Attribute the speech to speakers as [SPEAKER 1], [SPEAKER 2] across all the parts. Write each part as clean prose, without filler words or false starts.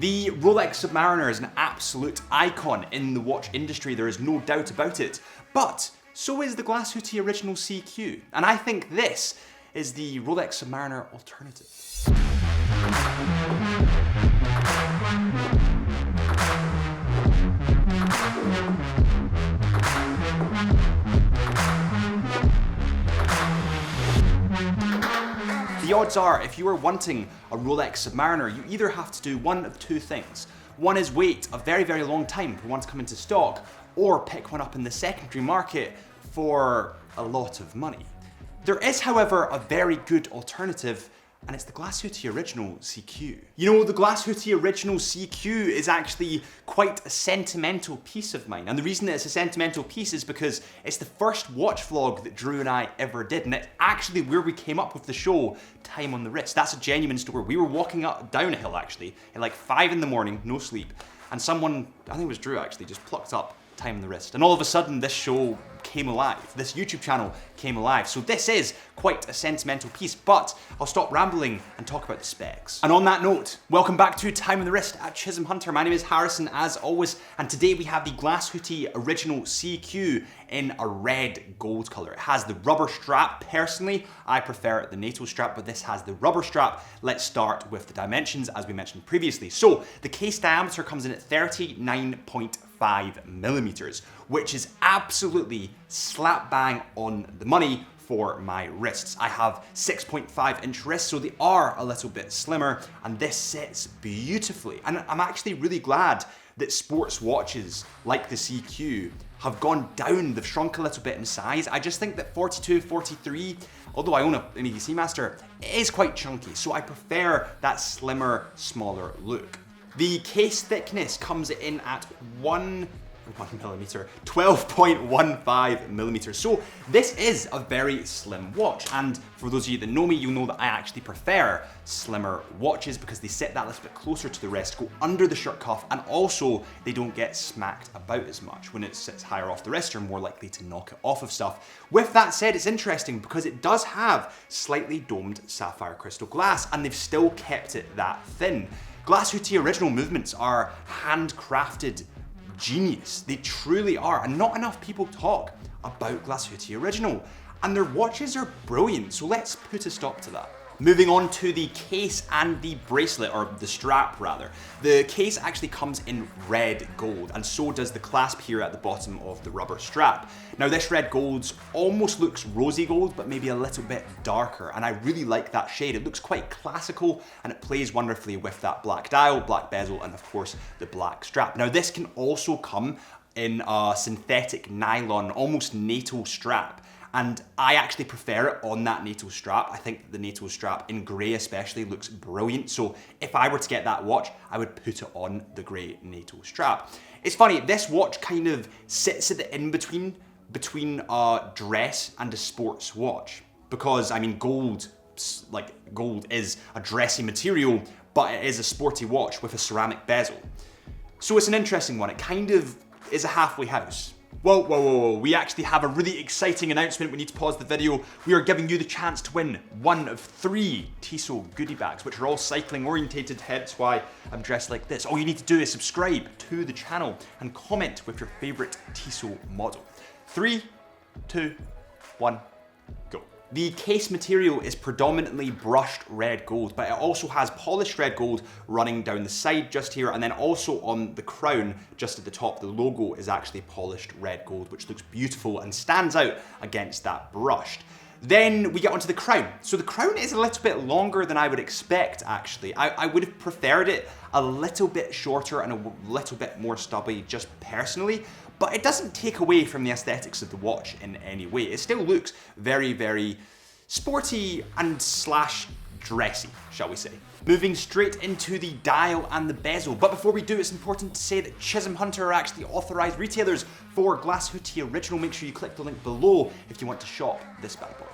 [SPEAKER 1] The Rolex Submariner is an absolute icon in the watch industry, there is no doubt about it. But so is the Glashütte Original CQ, and I think this is the Rolex Submariner alternative. The odds are, if you are wanting a Rolex Submariner, you either have to do one of two things. One is wait a very, very long time for one to come into stock, or pick one up in the secondary market for a lot of money. There is, however, a very good alternative, and it's the Glashütte Original CQ. You know, the Glashütte Original CQ is actually quite a sentimental piece of mine, and the reason that it's a sentimental piece is because it's the first watch vlog that Drew and I ever did, and it's actually where we came up with the show Time on the Wrist. That's a genuine story. We were walking up down a hill actually, at like 5 in the morning, no sleep, and someone, I think it was Drew actually, just plucked up Time on the Wrist, and all of a sudden this show came alive. This YouTube channel came alive. So this is quite a sentimental piece, but I'll stop rambling and talk about the specs. And on that note, welcome back to Time on the Wrist at Chisholm Hunter. My name is Harrison as always, and today we have the Glashütte Original CQ in a red gold color. It has the rubber strap. Personally, I prefer the NATO strap, but this has the rubber strap. Let's start with the dimensions as we mentioned previously. So the case diameter comes in at 39.5 millimeters, which is absolutely slap bang on the money for my wrists. I have 6.5-inch wrists, so they are a little bit slimmer, and this sits beautifully. And I'm actually really glad that sports watches like the CQ have gone down, they've shrunk a little bit in size. I just think that 42, 43, although I own an EDC Master, it is quite chunky, so I prefer that slimmer, smaller look. The case thickness comes in at 1 millimeter, 12.15 millimeters. So this is a very slim watch, and for those of you that know me, you'll know that I actually prefer slimmer watches because they sit that little bit closer to the wrist, go under the shirt cuff, and also they don't get smacked about as much. When it sits higher off the wrist, you're more likely to knock it off of stuff. With that said, it's interesting because it does have slightly domed sapphire crystal glass, and they've still kept it that thin. Glashütte Original movements are handcrafted genius. They truly are, and not enough people talk about Glashütte Original, and their watches are brilliant, so let's put a stop to that. Moving on to the case and the bracelet, or the strap rather. The case actually comes in red gold, and so does the clasp here at the bottom of the rubber strap. Now this red gold almost looks rosy gold, but maybe a little bit darker, and I really like that shade. It looks quite classical, and it plays wonderfully with that black dial, black bezel, and of course the black strap. Now this can also come in a synthetic nylon, almost NATO strap. And I actually prefer it on that NATO strap. I think the NATO strap in grey especially looks brilliant. So if I were to get that watch, I would put it on the grey NATO strap. It's funny, this watch kind of sits at the in-between between a dress and a sports watch. Because, I mean, gold is a dressy material, but it is a sporty watch with a ceramic bezel. So it's an interesting one. It kind of is a halfway house. Whoa, we actually have a really exciting announcement. We need to pause the video. We are giving you the chance to win one of 3 Tissot goodie bags, which are all cycling orientated, hence why I'm dressed like this. All you need to do is subscribe to the channel and comment with your favorite Tissot model. 3, 2, 1, go. The case material is predominantly brushed red gold, but it also has polished red gold running down the side just here, and then also on the crown just at the top, the logo is actually polished red gold, which looks beautiful and stands out against that brushed. Then we get onto the crown. So the crown is a little bit longer than I would expect, actually. I would have preferred it a little bit shorter and a little bit more stubby, just personally, but it doesn't take away from the aesthetics of the watch in any way. It still looks very, very sporty and slash dressy, shall we say. Moving straight into the dial and the bezel. But before we do, it's important to say that Chisholm Hunter are actually authorized retailers for Glashütte Original. Make sure you click the link below if you want to shop this bad boy.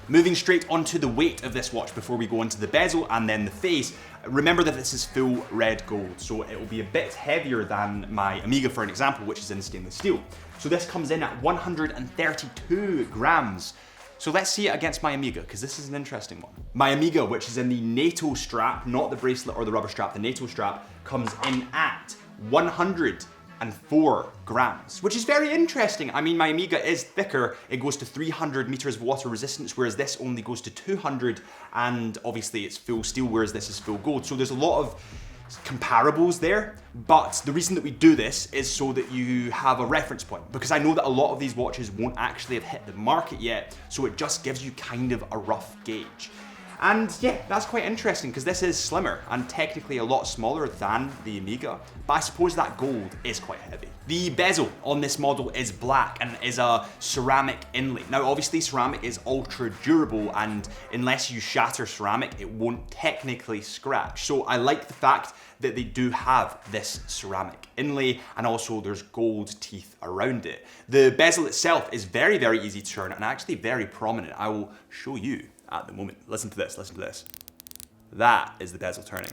[SPEAKER 1] Moving straight onto the weight of this watch before we go into the bezel and then the face. Remember that this is full red gold, so it will be a bit heavier than my Omega, for an example, which is in stainless steel. So this comes in at 132 grams. So let's see it against my Omega, because this is an interesting one. My Omega, which is in the NATO strap, not the bracelet or the rubber strap, the NATO strap, comes in at 104 grams, which is very interesting. I mean, my Amiga is thicker. It goes to 300 meters of water resistance, whereas this only goes to 200, and obviously it's full steel, whereas this is full gold. So there's a lot of comparables there, but the reason that we do this is so that you have a reference point, because I know that a lot of these watches won't actually have hit the market yet, so it just gives you kind of a rough gauge. And yeah, that's quite interesting because this is slimmer and technically a lot smaller than the Amiga, but I suppose that gold is quite heavy. The bezel on this model is black and is a ceramic inlay. Now obviously ceramic is ultra durable, and unless you shatter ceramic, it won't technically scratch. So I like the fact that they do have this ceramic inlay, and also there's gold teeth around it. The bezel itself is very, very easy to turn and actually very prominent. I will show you at the moment. Listen to this, listen to this. That is the bezel turning.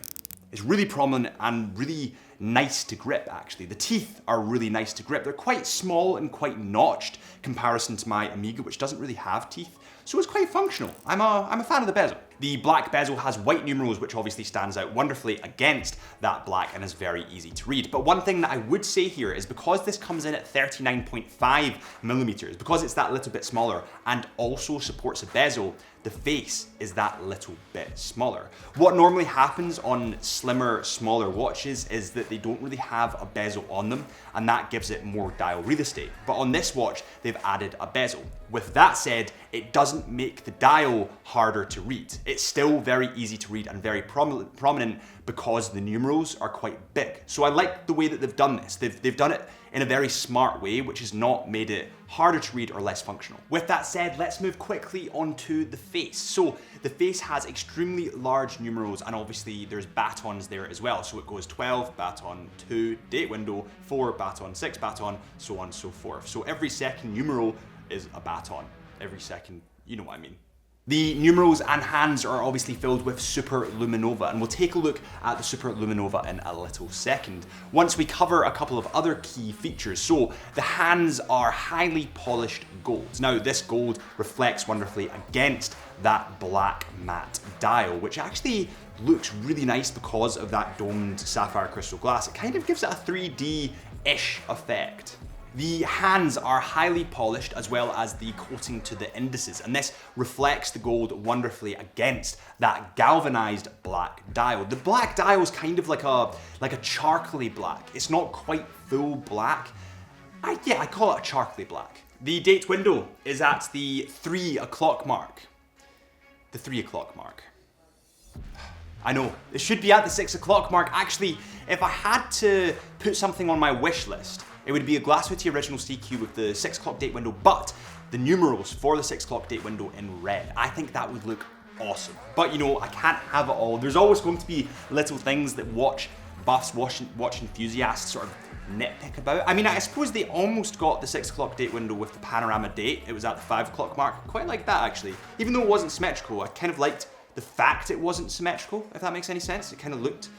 [SPEAKER 1] It's really prominent and really nice to grip, actually. The teeth are really nice to grip. They're quite small and quite notched comparison to my Amiga, which doesn't really have teeth. So it's quite functional. I'm a fan of the bezel. The black bezel has white numerals, which obviously stands out wonderfully against that black and is very easy to read. But one thing that I would say here is because this comes in at 39.5 millimeters, because it's that little bit smaller and also supports a bezel, the face is that little bit smaller. What normally happens on slimmer, smaller watches is that they don't really have a bezel on them, and that gives it more dial real estate. But on this watch, they've added a bezel. With that said, it doesn't make the dial harder to read. It's still very easy to read and very prominent because the numerals are quite big. So I like the way that they've done this. They've done it in a very smart way, which has not made it harder to read or less functional. With that said, let's move quickly onto the face. So the face has extremely large numerals, and obviously there's batons there as well. So it goes 12, baton 2, date window, 4, baton 6, baton, so on and so forth. So every second numeral is a baton. Every second, you know what I mean. The numerals and hands are obviously filled with Super Luminova, and we'll take a look at the Super Luminova in a little second, once we cover a couple of other key features. So the hands are highly polished gold. Now this gold reflects wonderfully against that black matte dial, which actually looks really nice because of that domed sapphire crystal glass. It kind of gives it a 3D-ish effect. The hands are highly polished, as well as the coating to the indices, and this reflects the gold wonderfully against that galvanized black dial. The black dial is kind of like a charcoaly black. It's not quite full black. I call it a charcoaly black. The date window is at the 3 o'clock mark. The 3 o'clock mark. I know, it should be at the 6 o'clock mark. Actually, if I had to put something on my wish list, it would be a Glashütte original CQ with the 6 o'clock date window, but the numerals for the 6 o'clock date window in red. I think that would look awesome. But you know, I can't have it all. There's always going to be little things that watch enthusiasts sort of nitpick about. I mean, I suppose they almost got the 6 o'clock date window with the panorama date. It was at the 5 o'clock mark. Quite like that, actually. Even though it wasn't symmetrical, I kind of liked the fact it wasn't symmetrical, if that makes any sense. It kind of looked...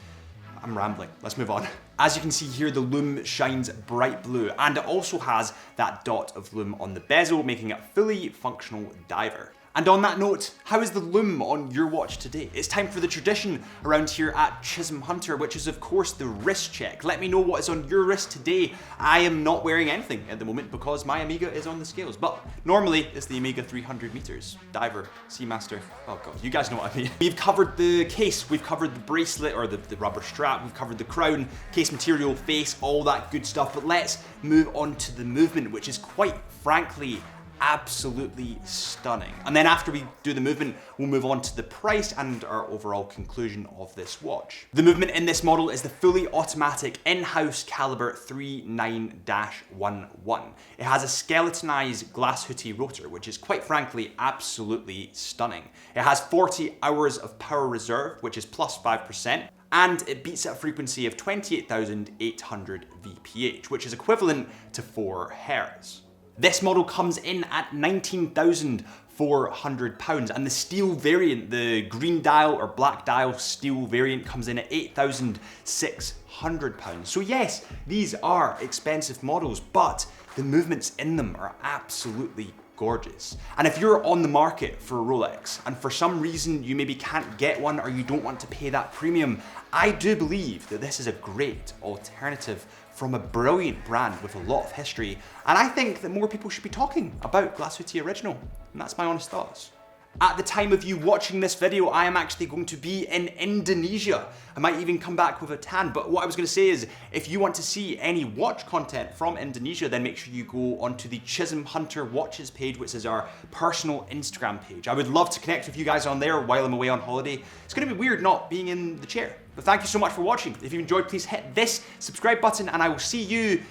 [SPEAKER 1] I'm rambling, let's move on. As you can see here, the lume shines bright blue, and it also has that dot of lume on the bezel, making it a fully functional diver. And on that note, how is the lume on your watch today? It's time for the tradition around here at Chisholm Hunter, which is of course the wrist check. Let me know what is on your wrist today. I am not wearing anything at the moment because my Amiga is on the scales, but normally it's the Amiga 300 meters. Diver, Seamaster, oh god, you guys know what I mean. We've covered the case, we've covered the bracelet or the rubber strap, we've covered the crown, case material, face, all that good stuff, but let's move on to the movement, which is quite frankly absolutely stunning. And then after we do the movement, we'll move on to the price and our overall conclusion of this watch. The movement in this model is the fully automatic in-house caliber 39-11. It has a skeletonized Glashütte rotor, which is quite frankly absolutely stunning. It has 40 hours of power reserve, which is plus 5%. And it beats at a frequency of 28,800 VPH, which is equivalent to 4 Hz. This model comes in at £19,400, and the steel variant, the green dial or black dial steel variant, comes in at £8,600. So yes, these are expensive models, but the movements in them are absolutely gorgeous. And if you're on the market for a Rolex and for some reason you maybe can't get one or you don't want to pay that premium, I do believe that this is a great alternative from a brilliant brand with a lot of history. And I think that more people should be talking about Glasuti Original. And that's my honest thoughts. At the time of you watching this video, I am actually going to be in Indonesia. I might even come back with a tan, but what I was going to say is, if you want to see any watch content from Indonesia, then make sure you go onto the Chisholm Hunter Watches page, which is our personal Instagram page. I would love to connect with you guys on there while I'm away on holiday. It's going to be weird not being in the chair. But thank you so much for watching. If you enjoyed, please hit this subscribe button, and I will see you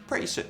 [SPEAKER 1] pretty soon.